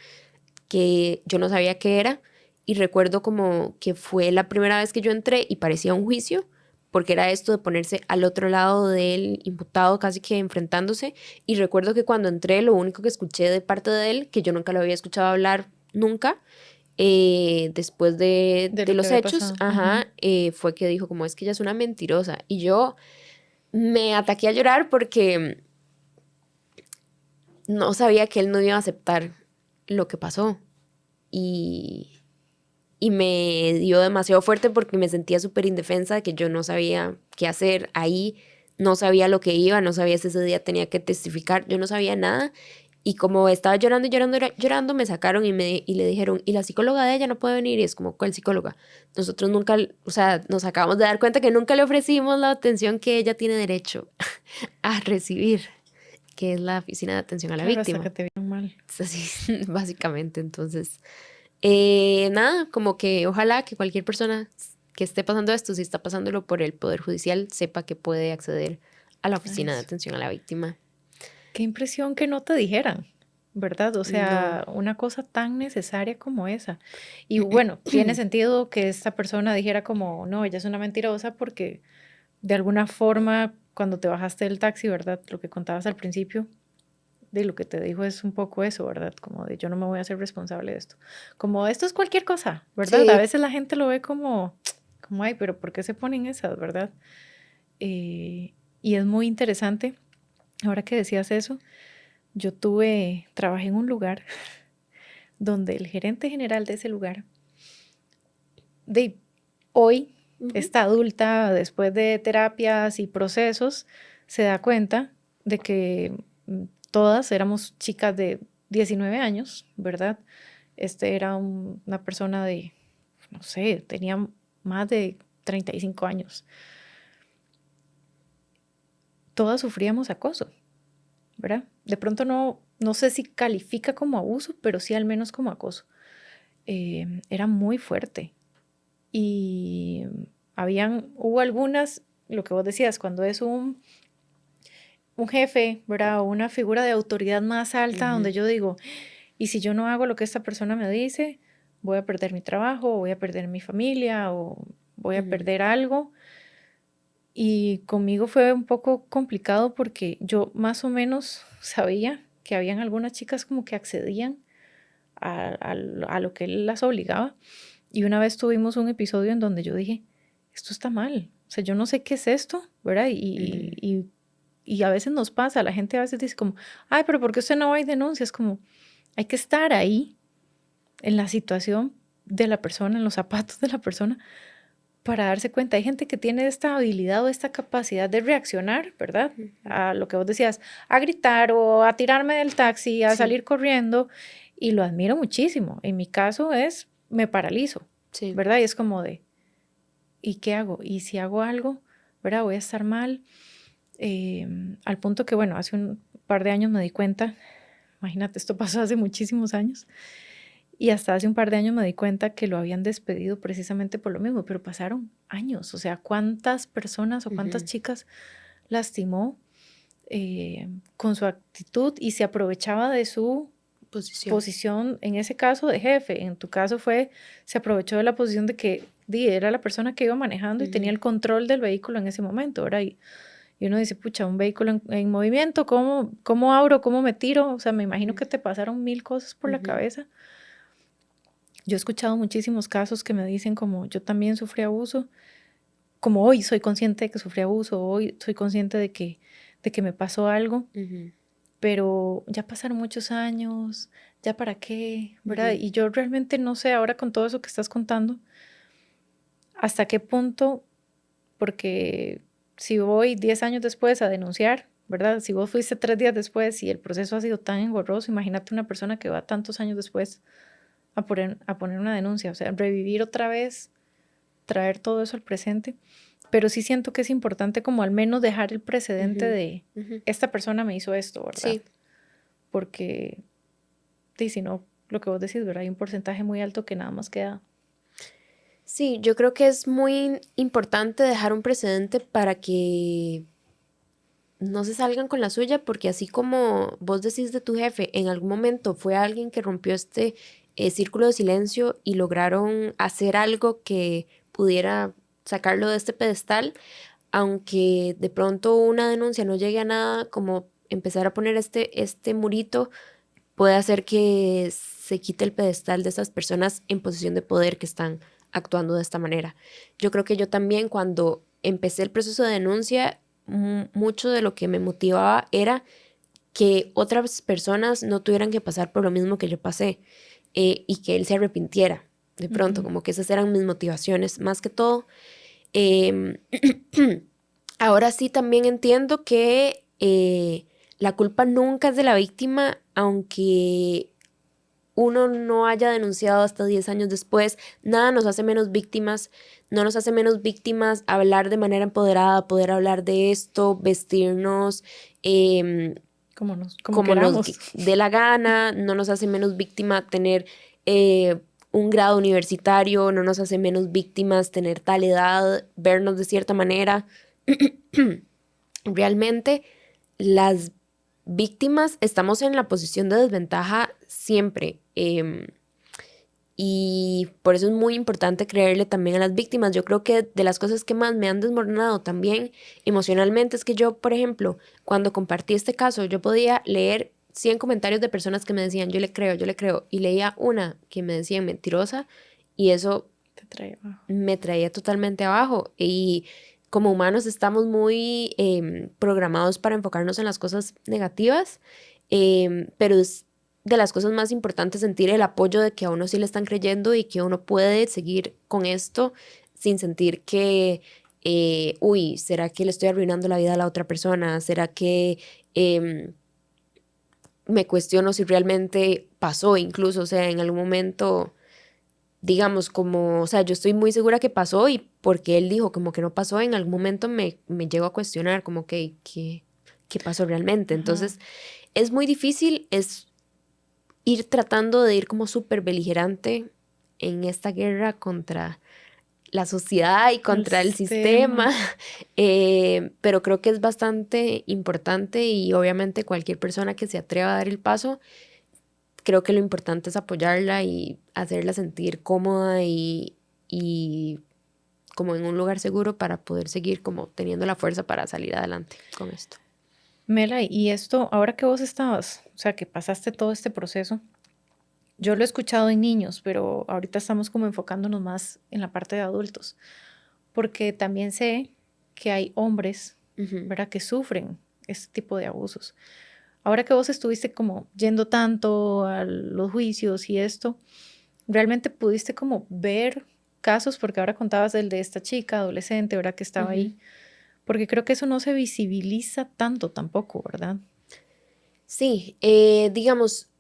que yo no sabía qué era. Y recuerdo como que fue la primera vez que yo entré y parecía un juicio, porque era esto de ponerse al otro lado del imputado, casi que enfrentándose. Y recuerdo que cuando entré, lo único que escuché de parte de él, que yo nunca lo había escuchado hablar nunca, después De de lo que los había hechos, pasado. ajá, fue que dijo como, es que ella es una mentirosa. Y yo me ataqué a llorar porque no sabía que él no iba a aceptar lo que pasó. Y, y me dio demasiado fuerte porque me sentía súper indefensa, de que yo no sabía qué hacer ahí, no sabía lo que iba, no sabía si ese día tenía que testificar, yo no sabía nada. Y como estaba llorando y llorando, llorando, me sacaron y le dijeron, y la psicóloga de ella no puede venir. Y es como, ¿cuál psicóloga? Nosotros nunca, o sea, nos acabamos de dar cuenta que nunca le ofrecimos la atención que ella tiene derecho a recibir, que es la Oficina de Atención a la Claro, hasta Víctima. que te vieron mal. Es así, básicamente. Entonces, nada, como que ojalá que cualquier persona que esté pasando esto, si está pasándolo por el Poder Judicial, sepa que puede acceder a la A Oficina de eso. Atención a la Víctima. Qué impresión que no te dijeran. ¿verdad? O No. sea, una cosa tan necesaria como esa. Y bueno, tiene sentido que esta persona dijera como, no, ella es una mentirosa porque de alguna forma cuando te bajaste del taxi, ¿verdad? Lo que contabas al principio, de lo que te dijo es un poco eso, ¿verdad? Como de yo no me voy a hacer responsable de esto. Como esto es cualquier cosa, ¿verdad? A Sí. veces la gente lo ve como ay, pero ¿por qué se ponen esas, verdad? Y es muy interesante, ahora que decías eso, trabajé en un lugar donde el gerente general de ese lugar, de hoy, Ujú. esta adulta, después de terapias y procesos, se da cuenta de que todas éramos chicas de 19 años, ¿verdad? Este era una persona de, no sé, tenía más de 35 años. Todas sufríamos acoso, ¿verdad? De pronto no sé si califica como abuso, pero sí al menos como acoso. Era muy fuerte. Y hubo algunas, lo que vos decías, cuando es un jefe, ¿verdad? O una figura de autoridad más alta, donde Ujú. yo digo, y si yo no hago lo que esta persona me dice, voy a perder mi trabajo, o voy a perder mi familia, o voy a Ujú. perder algo. Y conmigo fue un poco complicado porque yo más o menos sabía que habían algunas chicas como que accedían a lo que él las obligaba. Y una vez tuvimos un episodio en donde yo dije, esto está mal, o sea, yo no sé qué es esto, ¿verdad? Ujú. Y a veces nos pasa, la gente a veces dice como, ay, pero ¿por qué usted no va y denuncia? Es como, hay que estar ahí en la situación de la persona, en los zapatos de la persona, para darse cuenta. Hay gente que tiene esta habilidad o esta capacidad de reaccionar, ¿verdad? Ujú. A lo que vos decías, a gritar o a tirarme del taxi, a Sí, salir corriendo, y lo admiro muchísimo. En mi caso me paralizo, sí. ¿verdad? Y es como de, ¿y qué hago? ¿Y si hago algo? ¿Verdad? Voy a estar mal. Al punto que, bueno, hace un par de años me di cuenta, imagínate, esto pasó hace muchísimos años, y hasta hace un par de años me di cuenta que lo habían despedido precisamente por lo mismo, pero pasaron años, o sea, ¿cuántas personas o cuántas Ujú. chicas lastimó con su actitud y se aprovechaba de su Posición. posición, en ese caso de jefe, en tu caso se aprovechó de la posición de que era la persona que iba manejando y tenía Ujú. el control del vehículo en ese momento, ¿verdad? Y uno dice, pucha, un vehículo en movimiento, ¿cómo abro? ¿Cómo me tiro? O sea, me imagino Ujú. que te pasaron mil cosas por la Ujú. cabeza. Yo he escuchado muchísimos casos que me dicen como yo también sufrí abuso, como hoy soy consciente de que sufrí abuso, hoy soy consciente de que me pasó algo, Ujú. pero ya pasaron muchos años, ya para qué, ¿verdad? Ujú. Y yo realmente no sé ahora con todo eso que estás contando, hasta qué punto, porque si voy 10 años después a denunciar, ¿verdad? Si vos fuiste 3 días después y el proceso ha sido tan engorroso, imagínate una persona que va tantos años después a poner una denuncia, o sea, revivir otra vez, traer todo eso al presente. Pero sí siento que es importante como al menos dejar el precedente Ujú. de Ujú. esta persona me hizo esto, ¿verdad? Sí. Porque si no, lo que vos decís, ¿verdad? Hay un porcentaje muy alto que nada más queda. Sí, yo creo que es muy importante dejar un precedente para que no se salgan con la suya, porque así como vos decís de tu jefe, en algún momento fue alguien que rompió este círculo de silencio y lograron hacer algo que pudiera sacarlo de este pedestal, aunque de pronto una denuncia no llegue a nada, como empezar a poner este murito puede hacer que se quite el pedestal de esas personas en posición de poder que están actuando de esta manera. Yo creo que yo también cuando empecé el proceso de denuncia, mucho de lo que me motivaba era que otras personas no tuvieran que pasar por lo mismo que yo pasé, y que él se arrepintiera de pronto, Ujú. como que esas eran mis motivaciones más que todo. Em, Ahora sí también entiendo que la culpa nunca es de la víctima, aunque uno no haya denunciado hasta 10 años después, nada nos hace menos víctimas, no nos hace menos víctimas hablar de manera empoderada, poder hablar de esto, vestirnos em, Como como nos queramos. dé la gana, no nos hace menos víctima tener un grado universitario, no nos hace menos víctimas tener tal edad, vernos de cierta manera. Realmente las víctimas estamos en la posición de desventaja siempre. Y por eso es muy importante creerle también a las víctimas. Yo creo que de las cosas que más me han desmoronado también emocionalmente es que yo, por ejemplo, cuando compartí este caso, yo podía leer 100 comentarios de personas que me decían, yo le creo, y leía una que me decían mentirosa, y eso Te trae abajo. me traía totalmente abajo. Y como humanos estamos muy programados para enfocarnos en las cosas negativas, pero es de las cosas más importantes sentir el apoyo de que a uno sí le están creyendo y que uno puede seguir con esto sin sentir que, uy, ¿será que le estoy arruinando la vida a la otra persona? ¿Será que me cuestiono si realmente pasó incluso? O sea, en algún momento, digamos, como, o sea, yo estoy muy segura que pasó y porque él dijo como que no pasó, en algún momento me llego a cuestionar como que, ¿qué pasó realmente? Ajá. Entonces, es muy difícil, es ir tratando de ir como súper beligerante en esta guerra contra la sociedad y El contra el sistema, sistema. pero creo que es bastante importante y obviamente cualquier persona que se atreva a dar el paso, creo que lo importante es apoyarla y hacerla sentir cómoda y como en un lugar seguro para poder seguir como teniendo la fuerza para salir adelante con esto. Mela, y esto, ahora que vos estabas, o sea, que pasaste todo este proceso, yo lo he escuchado en niños, pero ahorita estamos como enfocándonos más en la parte de adultos, porque también sé que hay hombres, Ujú. ¿verdad?, que sufren este tipo de abusos. Ahora que vos estuviste como yendo tanto a los juicios y esto, ¿realmente pudiste como ver casos? Porque ahora contabas el de esta chica adolescente, ¿verdad?, que estaba Ujú. ahí. Porque creo que eso no se visibiliza tanto tampoco, ¿verdad? Sí, digamos,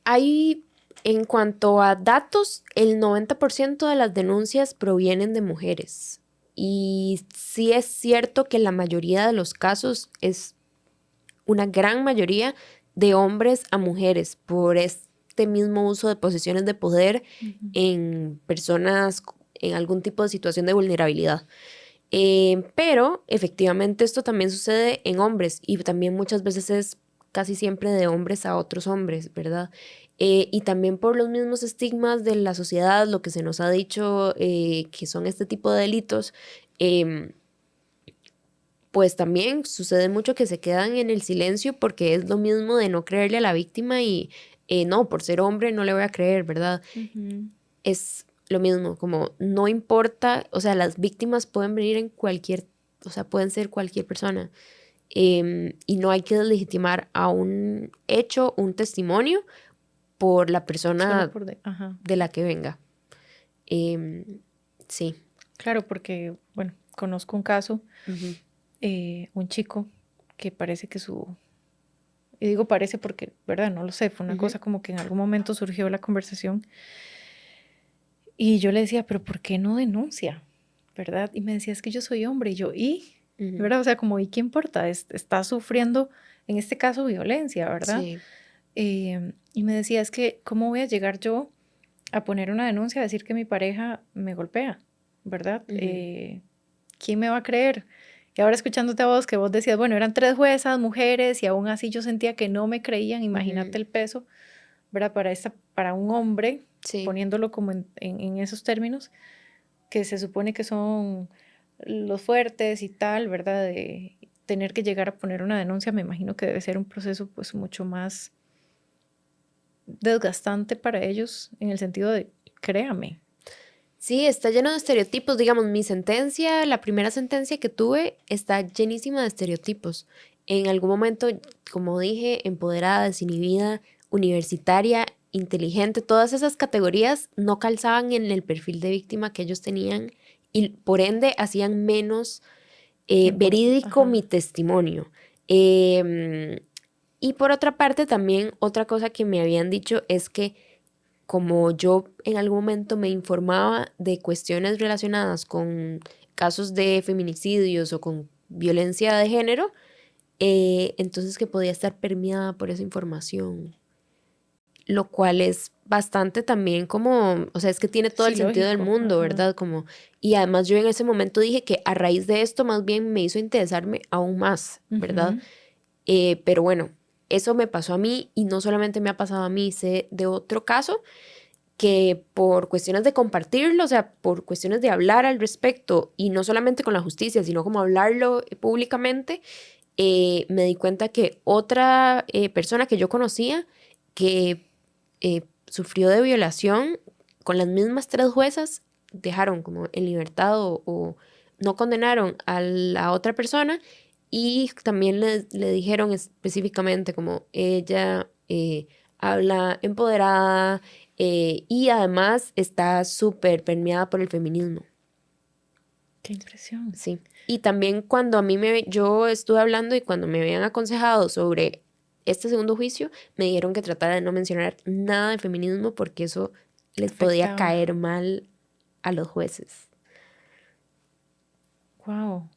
hay, en cuanto a datos, el 90% de las denuncias provienen de mujeres. Y sí es cierto que la mayoría de los casos es una gran mayoría de hombres a mujeres por este mismo uso de posiciones de poder Ujú. en personas en algún tipo de situación de vulnerabilidad. Pero efectivamente esto también sucede en hombres y también muchas veces es casi siempre de hombres a otros hombres, ¿verdad? Y también por los mismos estigmas de la sociedad, lo que se nos ha dicho que son este tipo de delitos, em, pues también sucede mucho que se quedan en el silencio porque es lo mismo de no creerle a la víctima y no, por ser hombre no le voy a creer, ¿verdad? Ujú. Es lo mismo, como no importa, o sea, las víctimas pueden venir en cualquier, o sea, pueden ser cualquier persona, y no hay que deslegitimar a un hecho, un testimonio por la Solo persona por ajá. de la que venga. Em, sí. Claro, porque, bueno, conozco un caso, Ujú. un chico que parece que y digo parece porque, ¿verdad? No lo sé, fue una Ujú. cosa como que en algún momento surgió la conversación y yo le decía, pero ¿por qué no denuncia? ¿Verdad? Y me decía, es que yo soy hombre y yo, ¿y? Ujú. ¿Verdad? O sea, como, ¿y qué importa? Está sufriendo, en este caso, violencia, ¿verdad? Sí. Y me decía, es que, ¿cómo voy a llegar yo a poner una denuncia, a decir que mi pareja me golpea? ¿Verdad? Ujú. ¿Quién me va a creer? Y ahora escuchándote a vos, que vos decías, bueno, eran 3 juezas, mujeres, y aún así yo sentía que no me creían, Ujú. imagínate el peso, ¿verdad? Para un hombre, Sí. poniéndolo como en esos términos, que se supone que son los fuertes y tal, ¿verdad? De tener que llegar a poner una denuncia, me imagino que debe ser un proceso pues mucho más desgastante para ellos en el sentido de, créame. Sí, está lleno de estereotipos. Digamos, mi sentencia, la primera sentencia que tuve, está llenísima de estereotipos. En algún momento, como dije, empoderada, desinhibida, universitaria, inteligente, todas esas categorías no calzaban en el perfil de víctima que ellos tenían y por ende hacían menos verídico Ajá. mi testimonio. Em, y por otra parte, también otra cosa que me habían dicho es que como yo en algún momento me informaba de cuestiones relacionadas con casos de feminicidios o con violencia de género, entonces que podía estar permeada por esa información, lo cual es bastante también como, o sea, es que tiene todo el Sí, sentido del lógico. mundo, Ajá. ¿verdad? Como, y además yo en ese momento dije que a raíz de esto más bien me hizo interesarme aún más, ¿verdad? Ujú. Pero bueno. eso me pasó a mí y no solamente me ha pasado a mí, sé de otro caso que por cuestiones de compartirlo, o sea, por cuestiones de hablar al respecto y no solamente con la justicia, sino como hablarlo públicamente, me di cuenta que otra persona que yo conocía que sufrió de violación con las mismas 3 juezas dejaron como en libertad o no condenaron a la otra persona y también le dijeron específicamente como ella habla empoderada y además está súper permeada por el feminismo. Qué impresión. Sí. Y también cuando yo estuve hablando y cuando me habían aconsejado sobre este segundo juicio, me dijeron que tratara de no mencionar nada de feminismo porque eso les podía Afectaba. caer mal a los jueces. Wow.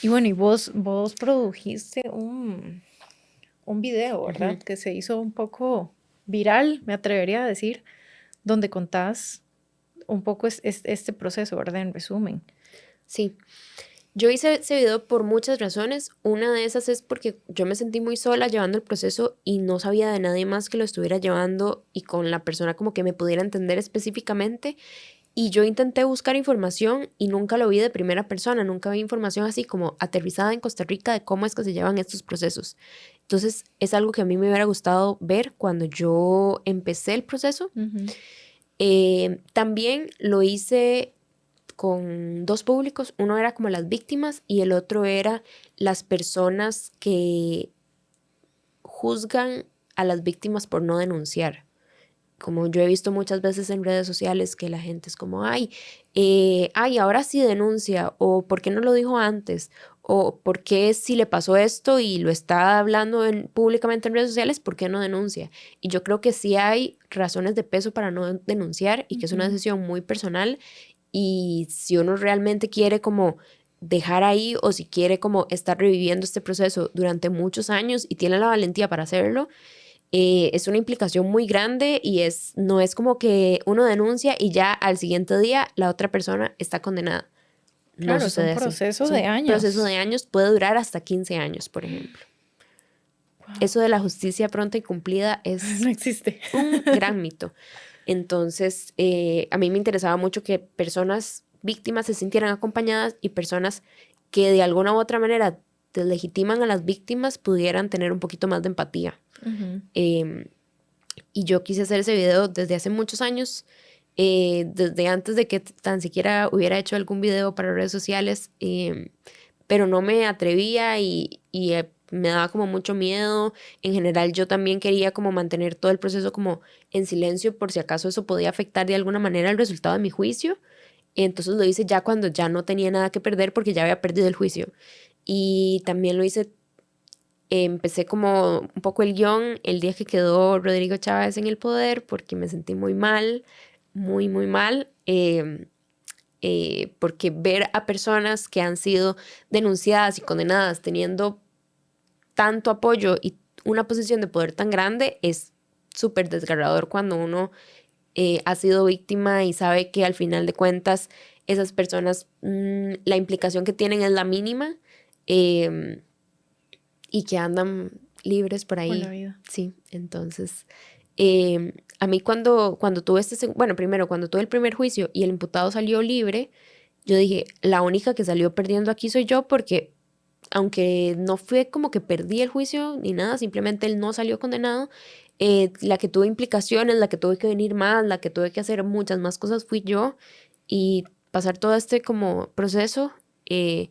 Y bueno, y vos produjiste un video, ¿verdad? Ujú. Que se hizo un poco viral, me atrevería a decir, donde contás un poco este proceso, ¿verdad? En resumen. Sí. Yo hice ese video por muchas razones. Una de esas es porque yo me sentí muy sola llevando el proceso y no sabía de nadie más que lo estuviera llevando y con la persona como que me pudiera entender específicamente. Y yo intenté buscar información y nunca lo vi de primera persona, nunca vi información así como aterrizada en Costa Rica de cómo es que se llevan estos procesos. Entonces es algo que a mí me hubiera gustado ver cuando yo empecé el proceso. Ujú. También lo hice con 2 públicos, uno era como las víctimas y el otro era las personas que juzgan a las víctimas por no denunciar. Como yo he visto muchas veces en redes sociales que la gente es como, ay, ahora sí denuncia, o ¿por qué no lo dijo antes? O ¿por qué si le pasó esto y lo está hablando públicamente en redes sociales, ¿por qué no denuncia? Y yo creo que sí hay razones de peso para no denunciar y que es una Ujú. decisión muy personal y si uno realmente quiere como dejar ahí o si quiere como estar reviviendo este proceso durante muchos años y tiene la valentía para hacerlo, es una implicación muy grande y no es como que uno denuncia y ya al siguiente día la otra persona está condenada. No Claro, es un sucede así. proceso Es de un proceso de años. años, puede durar hasta 15 años, por ejemplo. Wow. Eso de la justicia pronta y cumplida No es existe. un gran mito. Entonces, a mí me interesaba mucho que personas víctimas se sintieran acompañadas y personas que de alguna u otra manera deslegitiman a las víctimas pudieran tener un poquito más de empatía. Ujú. Em, y yo quise hacer ese video desde hace muchos años, desde antes de que tan siquiera hubiera hecho algún video para redes sociales, pero no me atrevía y me daba como mucho miedo. En general yo también quería como mantener todo el proceso como en silencio por si acaso eso podía afectar de alguna manera el resultado de mi juicio. Entonces lo hice ya cuando ya no tenía nada que perder porque ya había perdido el juicio. Y también lo hice, empecé como un poco el guión el día que quedó Rodrigo Chávez en el poder porque me sentí muy mal, muy, muy mal. Porque ver a personas que han sido denunciadas y condenadas teniendo tanto apoyo y una posición de poder tan grande es súper desgarrador cuando uno ha sido víctima y sabe que al final de cuentas esas personas, la implicación que tienen es la mínima eh, y que andan libres por Por la ahí. vida. Sí, entonces a mí cuando tuve bueno, primero cuando tuve el primer juicio y el imputado salió libre, yo dije, la única que salió perdiendo aquí soy yo porque aunque no fue como que perdí el juicio ni nada, simplemente él no salió condenado, la que tuvo implicaciones, la que tuve que venir más, la que tuve que hacer muchas más cosas fui yo y pasar todo este como proceso que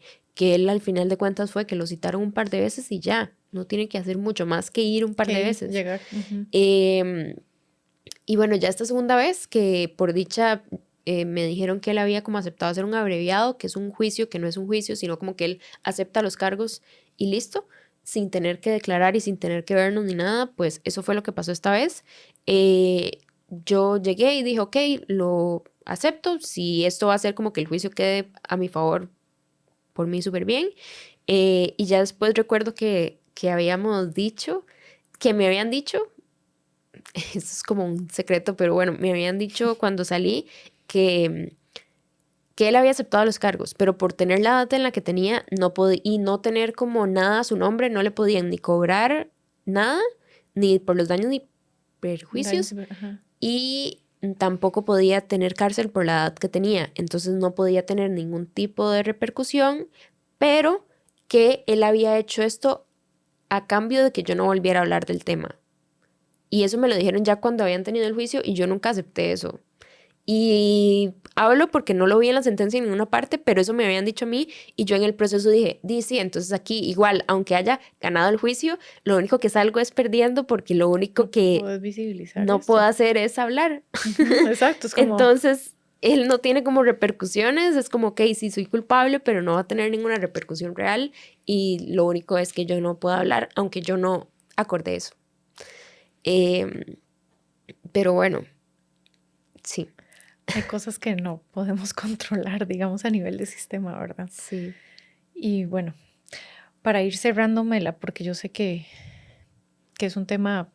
él al final de cuentas fue que lo citaron un par de veces y ya, no tiene que hacer mucho más que ir un par de Que veces. llegar. Ujú. Em, y bueno, ya esta segunda vez que por dicha me dijeron que él había como aceptado hacer un abreviado, que es un juicio, que no es un juicio, sino como que él acepta los cargos y listo, sin tener que declarar y sin tener que vernos ni nada, pues eso fue lo que pasó esta vez. Yo llegué y dije, ok, lo acepto, si esto va a ser como que el juicio quede a mi favor, por mí súper bien. Y ya después recuerdo que habíamos dicho, que me habían dicho, eso es como un secreto, pero bueno, me habían dicho cuando salí que, que él había aceptado los cargos, pero por tener la data en la que tenía no y no tener como nada a su nombre, no le podían ni cobrar nada, ni por los daños ni Daños, perjuicios, ajá. y tampoco podía tener cárcel por la edad que tenía, entonces no podía tener ningún tipo de repercusión, pero que él había hecho esto a cambio de que yo no volviera a hablar del tema. Y eso me lo dijeron ya cuando habían tenido el juicio y yo nunca acepté eso. Y hablo porque no lo vi en la sentencia en ninguna parte, pero eso me habían dicho a mí y yo en el proceso dije, di sí, entonces aquí igual, aunque haya ganado el juicio, lo único que salgo es perdiendo porque lo único No que puedes visibilizar no puedo esto. hacer es hablar. Ujú, exacto, es como, Entonces, él no tiene como repercusiones, es como, ok, sí soy culpable, pero no va a tener ninguna repercusión real y lo único es que yo no puedo hablar, aunque yo no acordé eso. Em, pero bueno, sí, hay cosas que no podemos controlar, digamos, a nivel de sistema, ¿verdad? sí. Y bueno, para ir cerrándomela, porque yo sé que es un tema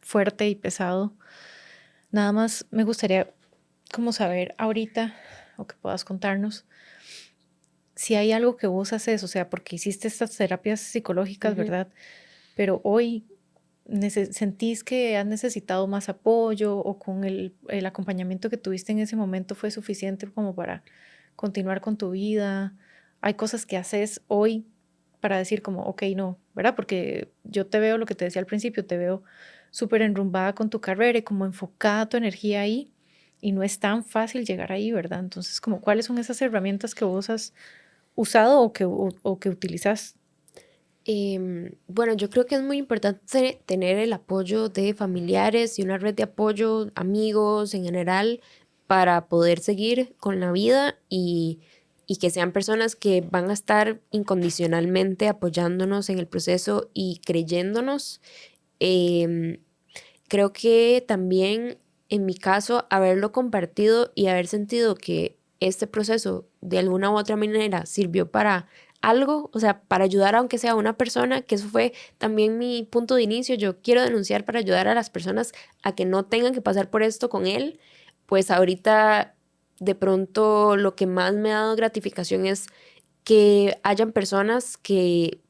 fuerte y pesado, nada más me gustaría como saber ahorita, o que puedas contarnos, si hay algo que vos haces, o sea, porque hiciste estas terapias psicológicas, Ujú. ¿verdad? Pero hoy sentís que has necesitado más apoyo o con el acompañamiento que tuviste en ese momento fue suficiente como para continuar con tu vida. Hay cosas que haces hoy para decir como, ok, no, ¿verdad? Porque yo te veo lo que te decía al principio, te veo súper enrumbada con tu carrera y como enfocada tu energía ahí y no es tan fácil llegar ahí, ¿verdad? Entonces, como, ¿cuáles son esas herramientas que vos has usado o que utilizas? Bueno, yo creo que es muy importante tener el apoyo de familiares y una red de apoyo, amigos en general, para poder seguir con la vida y que sean personas que van a estar incondicionalmente apoyándonos en el proceso y creyéndonos. Em, Creo que también en mi caso, haberlo compartido y haber sentido que este proceso de alguna u otra manera sirvió para algo, o sea, para ayudar aunque sea a una persona, que eso fue también mi punto de inicio. Yo quiero denunciar para ayudar a las personas a que no tengan que pasar por esto con él. Pues ahorita de pronto lo que más me ha dado gratificación es que hayan personas que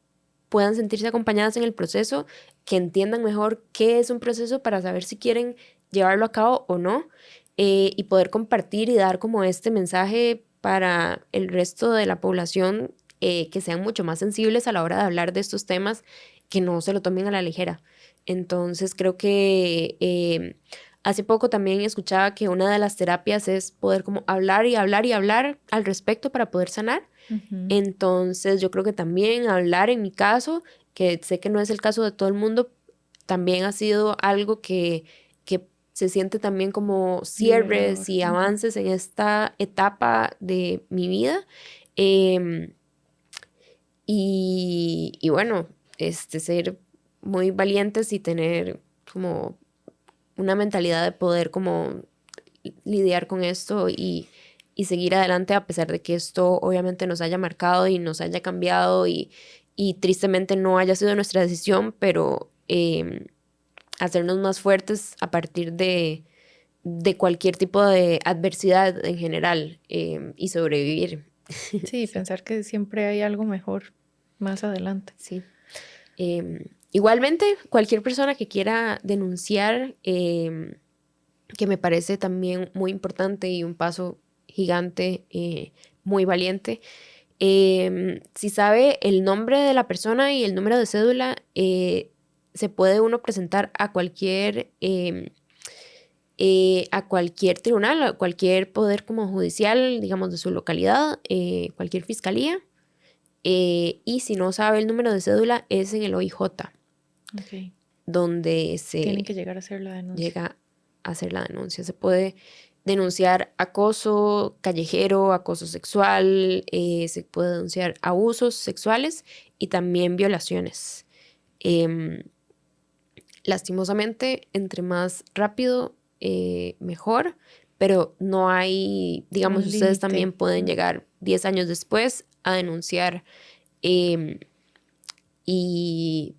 puedan sentirse acompañadas en el proceso, que entiendan mejor qué es un proceso para saber si quieren llevarlo a cabo o no, y poder compartir y dar como este mensaje para el resto de la población, que sean mucho más sensibles a la hora de hablar de estos temas, que no se lo tomen a la ligera. Entonces creo que hace poco también escuchaba que una de las terapias es poder como hablar y hablar y hablar al respecto para poder sanar. Ujú. Entonces yo creo que también hablar en mi caso, que sé que no es el caso de todo el mundo, también ha sido algo que se siente también como cierres Liberador. y Ujú. avances en esta etapa de mi vida. Em, y bueno, ser muy valientes y tener como una mentalidad de poder como lidiar con esto y seguir adelante a pesar de que esto obviamente nos haya marcado y nos haya cambiado y tristemente no haya sido nuestra decisión, pero hacernos más fuertes a partir de cualquier tipo de adversidad en general, y sobrevivir. Sí, pensar que siempre hay algo mejor más adelante. Sí. Igualmente, cualquier persona que quiera denunciar, que me parece también muy importante y un paso gigante, muy valiente. Si sabe el nombre de la persona y el número de cédula, se puede uno presentar a cualquier tribunal, a cualquier poder como judicial, digamos, de su localidad, cualquier fiscalía. Y si no sabe el número de cédula, es en el OIJ, Ok. donde Tienen se que llegar a hacer la denuncia. llega a hacer la denuncia. Se puede denunciar acoso callejero, acoso sexual, se puede denunciar abusos sexuales y también violaciones. Em, Lastimosamente, entre más rápido, mejor, pero no hay, digamos, Un ustedes límite. también pueden Ujú. llegar 10 años después a denunciar, em, y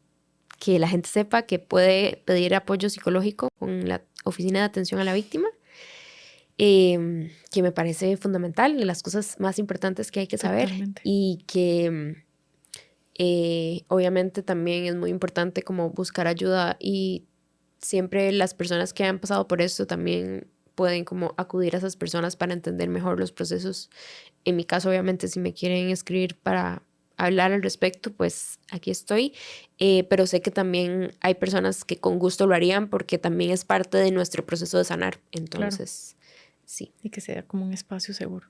que la gente sepa que puede pedir apoyo psicológico con la Oficina de Atención a la Víctima, que me parece fundamental, de las cosas más importantes que hay que saber Totalmente. y que Obviamente también es muy importante como buscar ayuda y siempre las personas que han pasado por esto también pueden como acudir a esas personas para entender mejor los procesos. En mi caso, obviamente, si me quieren escribir para hablar al respecto, pues aquí estoy. Pero sé que también hay personas que con gusto lo harían porque también es parte de nuestro proceso de sanar. Entonces, sí. Y que sea como un espacio seguro.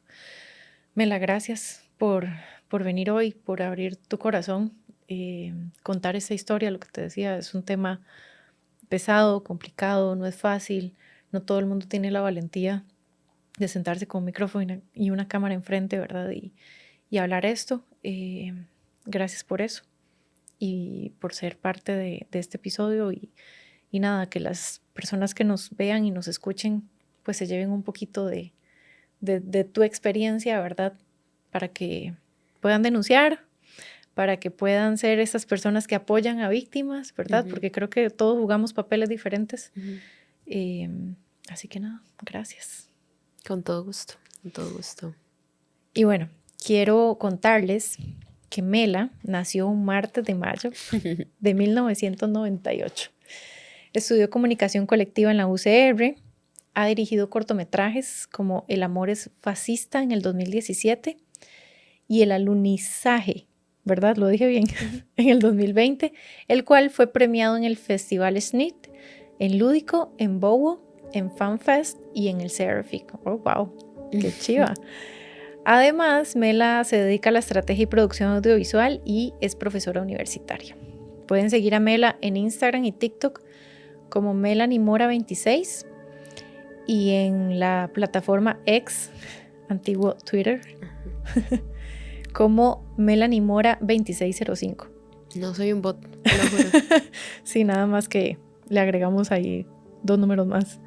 Mela, gracias por venir hoy, por abrir tu corazón, contar esa historia. Lo que te decía, es un tema pesado, complicado, no es fácil. No todo el mundo tiene la valentía de sentarse con un micrófono y una cámara enfrente, ¿verdad? Y hablar esto. Gracias por eso y por ser parte de este episodio y nada, que las personas que nos vean y nos escuchen pues se lleven un poquito de tu experiencia, ¿verdad? Para que puedan denunciar, para que puedan ser esas personas que apoyan a víctimas, ¿verdad? Porque creo que todos jugamos papeles diferentes. Así que nada, gracias. Con todo gusto, con todo gusto. Y bueno, quiero contarles que Mela nació un martes de mayo de 1998. Estudió comunicación colectiva en la UCR, ha dirigido cortometrajes como El amor es fascista en el 2017 y El alunizaje, ¿verdad? Lo dije bien, en el 2020, el cual fue premiado en el Festival SNIT, en Lúdico, en Bowo, en FanFest y en el Seraphic. Oh, wow, qué chiva. Además, Mela se dedica a la estrategia y producción audiovisual y es profesora universitaria. Pueden seguir a Mela en Instagram y TikTok como melanimora26 y en la plataforma X, antiguo Twitter, como melanimora2605. No soy un bot, te lo juro. Sí, nada más que le agregamos ahí 2 números más.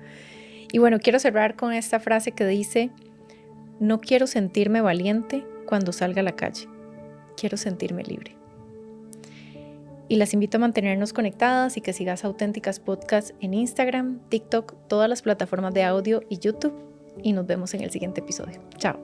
Y bueno, quiero cerrar con esta frase que dice: no quiero sentirme valiente cuando salga a la calle, quiero sentirme libre. Y las invito a mantenernos conectadas y que sigas Auténticas Podcast en Instagram, TikTok, todas las plataformas de audio y YouTube. Y nos vemos en el siguiente episodio. Chao.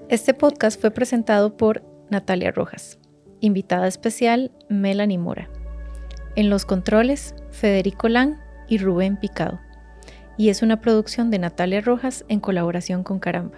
Este podcast fue presentado por Natalia Rojas. Invitada especial, Melanie Mora. En los controles, Federico Lang y Rubén Picado. Y es una producción de Natalia Rojas en colaboración con Caramba.